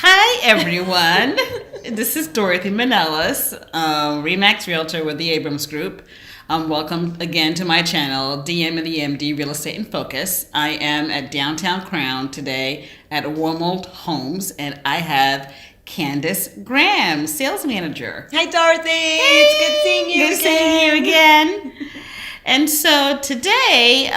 Hi, everyone. This is Dorothy Manellis, Remax Realtor with the Abrams Group. Welcome again to my channel, DM and the MD Real Estate in Focus. I am at Downtown Crown today at Wormald Homes, and I have Candice Graham, sales manager. Hi, Dorothy. Hey, it's good seeing you good again. seeing you again. And so today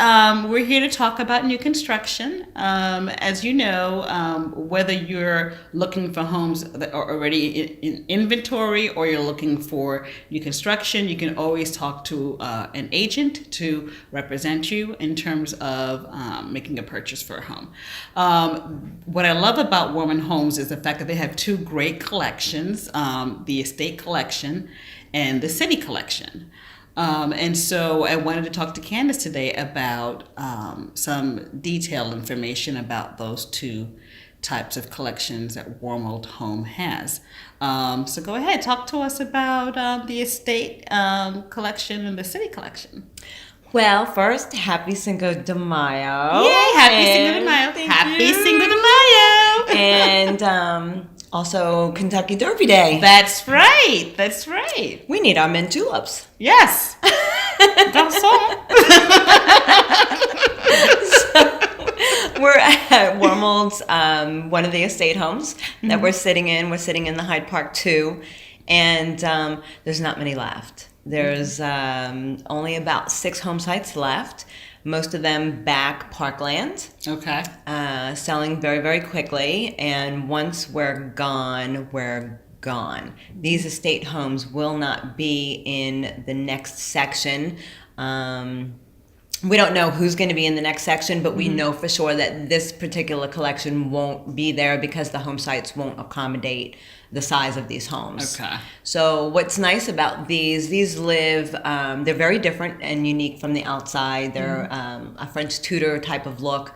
we're here to talk about new construction. As you know, whether you're looking for homes that are already in inventory or you're looking for new construction, you can always talk to an agent to represent you in terms of making a purchase for a home. What I love about Wormald Homes is the fact that they have two great collections, the estate collection and the city collection. And so I wanted to talk to Candice today about some detailed information about those two types of collections that Wormald Home has. So go ahead, talk to us about the estate collection and the city collection. Well, first, happy Cinco de Mayo. Yay, happy Cinco de Mayo. Happy Cinco de Mayo. And also Kentucky Derby Day. That's right. That's right. We need our mint juleps. Yes. That's all. We're at Wormald's, one of the estate homes that we're sitting in. We're sitting in the Hyde Park 2, and there's not many left. There's only about 6 home sites left, most of them back parkland. Okay. Selling very, very quickly, and once we're gone, we're gone. These estate homes will not be in the next section. We don't know who's going to be in the next section, but we know for sure that this particular collection won't be there because the home sites won't accommodate the size of these homes. Okay. So what's nice about these live, they're very different and unique from the outside. They're a French Tudor type of look,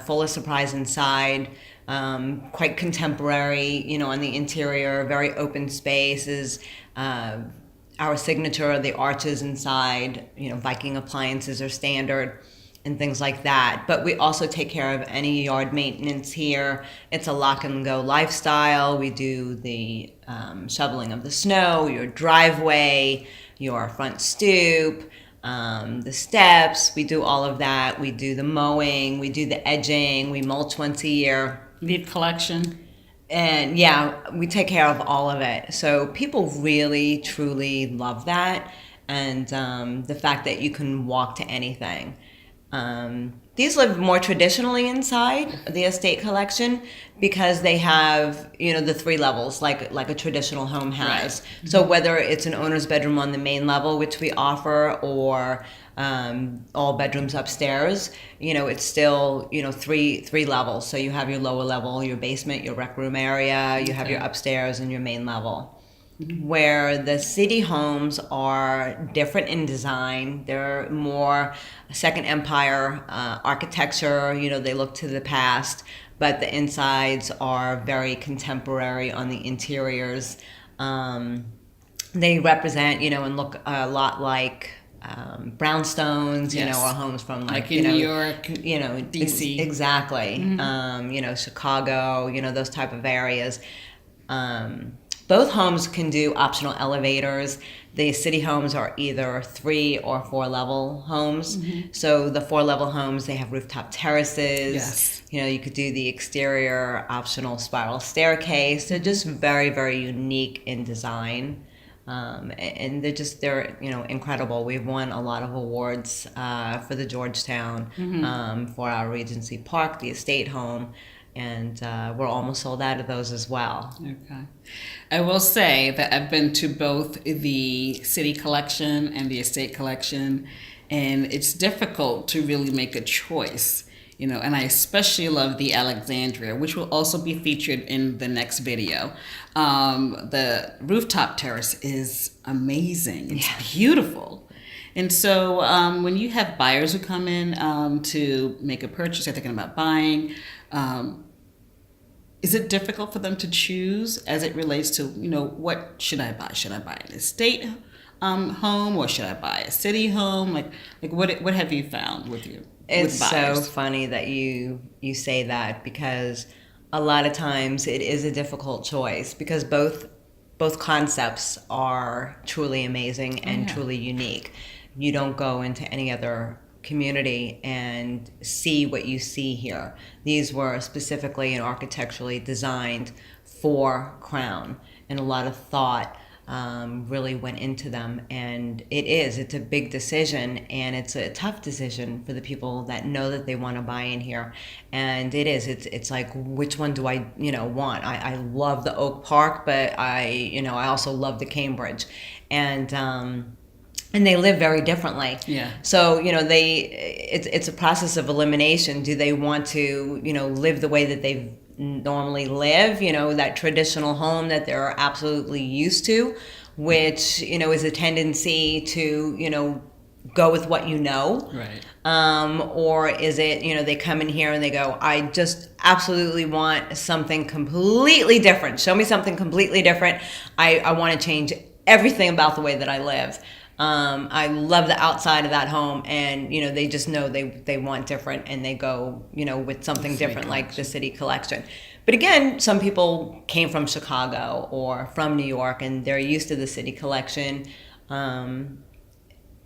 full of surprise inside, quite contemporary, on the interior, very open spaces. Our signature are the arches inside, Viking appliances are standard and things like that. But we also take care of any yard maintenance here. It's a lock and go lifestyle. We do the shoveling of the snow, your driveway, your front stoop, the steps. We do all of that. We do the mowing, we do the edging, we mulch once a year. Leaf collection. And yeah, we take care of all of it. So people really, truly love that. And the fact that you can walk to anything. These live more traditionally inside the estate collection because they have, the 3 levels like a traditional home has. Right. So whether it's an owner's bedroom on the main level, which we offer, or all bedrooms upstairs, it's still, 3 levels. So you have your lower level, your basement, your rec room area, you have your upstairs and your main level. Where the city homes are different in design. They're more Second Empire architecture, they look to the past, but the insides are very contemporary on the interiors. They represent, and look a lot like brownstones, yes. Or homes from like in New York, DC. Exactly. Chicago, those type of areas. Both homes can do optional elevators. The city homes are either 3 or 4 level homes. So the 4 level homes, they have rooftop terraces. Yes. You could do the exterior optional spiral staircase. They're just very, very unique in design. And they're incredible. We've won a lot of awards for the Georgetown, for our Regency Park, the estate home. And we're almost sold out of those as well. Okay. I will say that I've been to both the city collection and the estate collection, and it's difficult to really make a choice, and I especially love the Alexandria, which will also be featured in the next video. The rooftop terrace is amazing. It's beautiful. And so when you have buyers who come in to make a purchase, they're thinking about buying, is it difficult for them to choose as it relates to, what should I buy? Should I buy an estate home, or should I buy a city home? Like what have you found with you? It's so funny that you say that, because a lot of times it is a difficult choice because both concepts are truly amazing and truly unique. You don't go into any other community and see what you see here. These were specifically and architecturally designed for Crown, and a lot of thought really went into them. And it's a big decision, and it's a tough decision for the people that know that they want to buy in here. And it's like, which one do I want? I love the Oak Park, but I also love the Cambridge, and they live very differently. Yeah. So it's a process of elimination. Do they want to live the way that they've normally live, that traditional home that they're absolutely used to, which is a tendency to go with what Right. or is it they come in here and they go, I just absolutely want something completely different. Show me something completely different. I want to change everything about the way that I live. I love the outside of that home, and they just know they want different, and they go with something different, like the City Collection. But again, some people came from Chicago or from New York, and they're used to the City Collection, and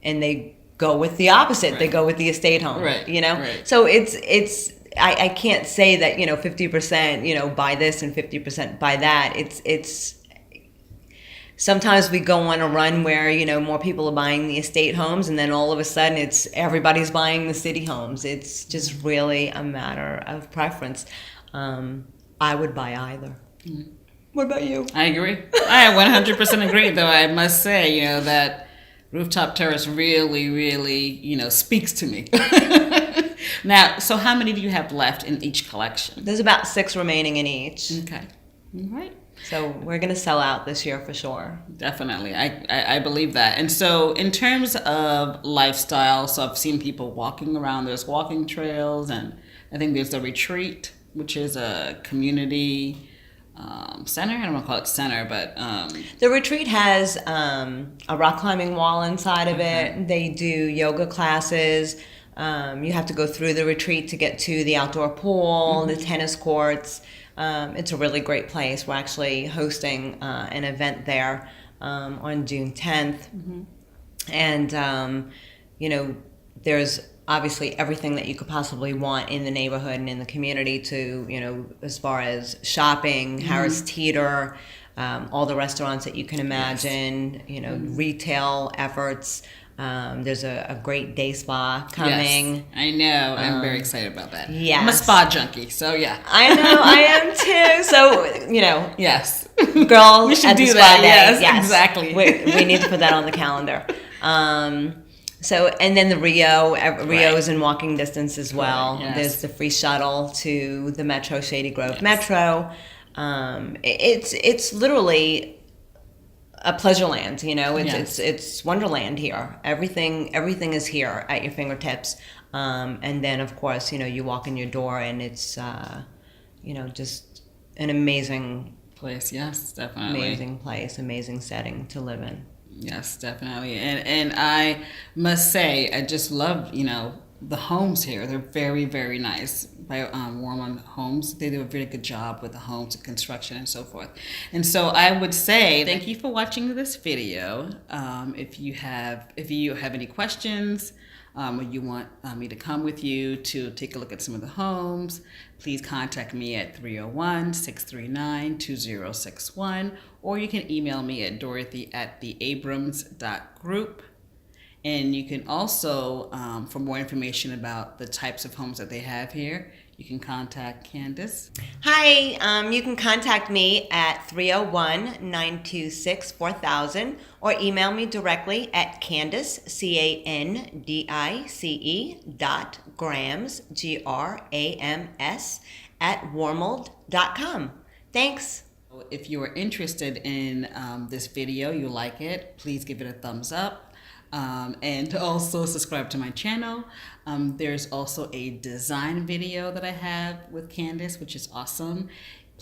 they go with the opposite. Right. They go with the estate home. Right. Right. So I can't say that 50% buy this and 50% buy that. It's sometimes we go on a run where more people are buying the estate homes, and then all of a sudden it's everybody's buying the city homes. It's just really a matter of preference. I would buy either. Mm-hmm. What about you? I agree. I 100% agree, though I must say, that rooftop terrace really, really, speaks to me. Now, so how many do you have left in each collection? There's about 6 remaining in each. Okay. All right. So we're going to sell out this year for sure. Definitely. I believe that. And so in terms of lifestyle, so I've seen people walking around. There's walking trails, and I think there's the retreat, which is a community center. I don't want to call it center, but... The retreat has a rock climbing wall inside of it. They do yoga classes. You have to go through the retreat to get to the outdoor pool, the tennis courts. It's a really great place. We're actually hosting an event there on June 10th. And, there's obviously everything that you could possibly want in the neighborhood and in the community to, as far as shopping, Harris Teeter, all the restaurants that you can imagine, retail efforts. There's a great day spa coming. Yes, I know. I'm very excited about that. Yes. I'm a spa junkie, so yeah. I know, I am too. So, Yes. girl, We should at the do spa that. day. Yes, exactly. We need to put that on the calendar. And then the Rio is in walking distance as well. Yes. There's the free shuttle to the Metro, Shady Grove Metro. It's literally a pleasure land, it's Wonderland here. Everything is here at your fingertips. And then of course, you walk in your door and it's, just an amazing place. Yes, definitely. Amazing place, amazing setting to live in. Yes, definitely. And I must say, I just love, the homes here. They're very, very nice. By Wormald Homes, they do a very good job with the homes and construction and so forth. And so I would say thank you for watching this video. If you have any questions, or you want me to come with you to take a look at some of the homes, please contact me at 301-639-2061, or you can email me at dorothy@theabrams.group. And you can also, for more information about the types of homes that they have here, you can contact Candice. Hi, you can contact me at 301-926-4000 or email me directly at Candice, CANDICE.grams, GRAMS, @wormald.com. Thanks. If you are interested in this video, you like it, please give it a thumbs up. And also subscribe to my channel. There's also a design video that I have with Candice, which is awesome.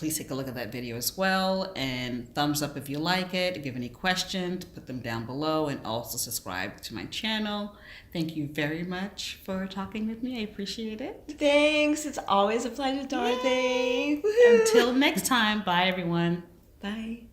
please take a look at that video as well, and thumbs up if you like it. If you have any questions, put them down below, and also subscribe to my channel. Thank you very much for talking with me. I appreciate it. Thanks. It's always a pleasure, Dorothy. Until next time, bye everyone. Bye.